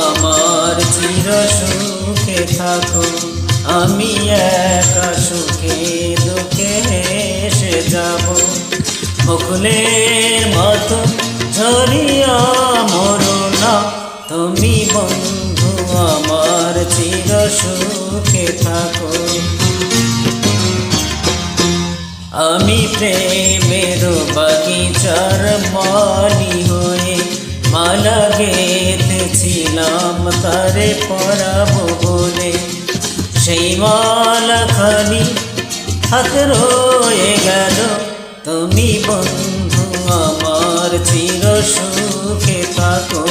আমার চির সুখে থাকো। আমি একা সুখে দুঃখে হেসে যাব, বকুলের মতো ঝরিয়া মরো না তুমি বন্ধু আমার চির সুখে থাকো। আমি প্রেমের বাগিচার মালি হয়ে মালা গেঁথেছিলাম তারে পরাবো বলে, সেই মালা খানি হাতে রয়ে গেল তুমি বন্ধু আমার চির সুখে থাকো।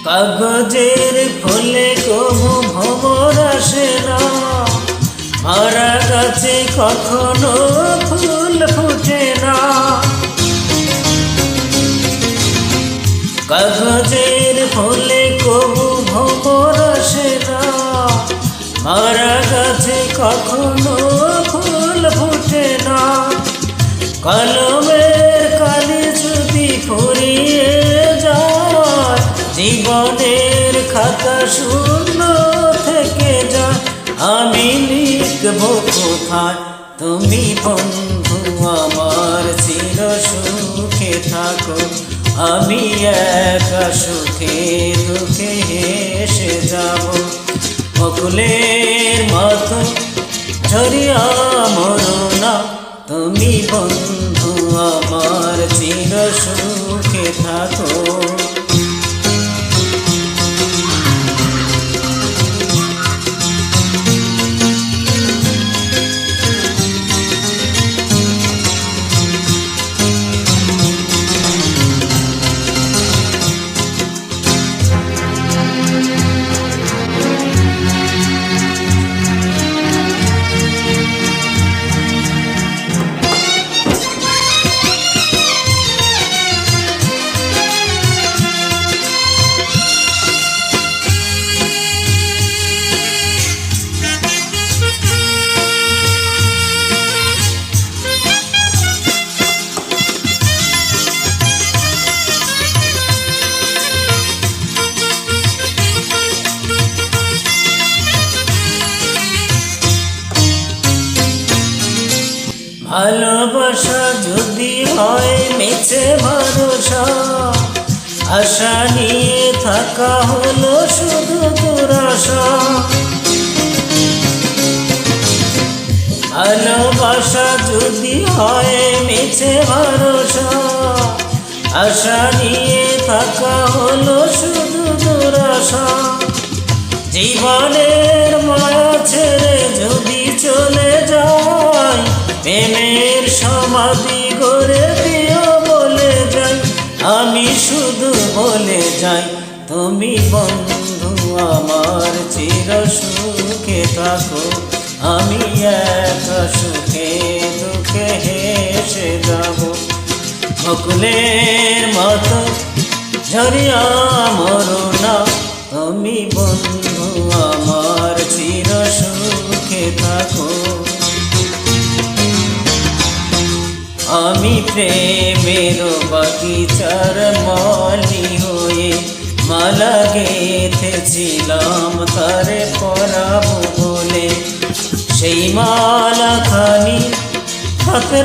কাগজের ফুলে কবু ভ্রমর আসে না, মারা গাছে কখনো ফুল ফুটে না। কাগজের ফুলে কবু ভ্রমর আসে না, মারা গাছে কখনো ফুল ফুটে না। কলমের কালি যদি ফুরিয়ে যায়, জীবনের খাতা শূন্য থেকে যায়। আমি লিখব কোথায় তুমি বন্ধু আমার চির সুখে থাকো। আমি একা সুখে দুঃখে হেসে যাব, বকুলের মতো ঝরিয়া মরো না তুমি বন্ধু আমার চির সুখে থাকো। ভালোবাসা যদি হয় মিছে ভরসা, আশা নিয়ে থাকা হলো শুধু দুরাশা। ভালোবাসা যদি হয় মিছে ভরসা, আশা নিয়ে থাকা হলো শুধু দুরাশা। জীবনের মায়া ছেড়ে যদি চলে যায়, প্রেমের সমাধি গড়ে দিও বলে যাই। আমি শুধু বলে যাই তুমি বন্ধু আমার চির সুখে থাকো। আমি একা সুখে দুঃখে হেসে যাব, বকুলের মতো ঝরিয়া মরো না তুমি বন্ধু আমার চির সুখে থাকো। আমি প্রেমের বাগিচার মালি হয়ে মালা গেঁথেছিলাম তারে পরাবো বলে, সেই মালা খানি হাতে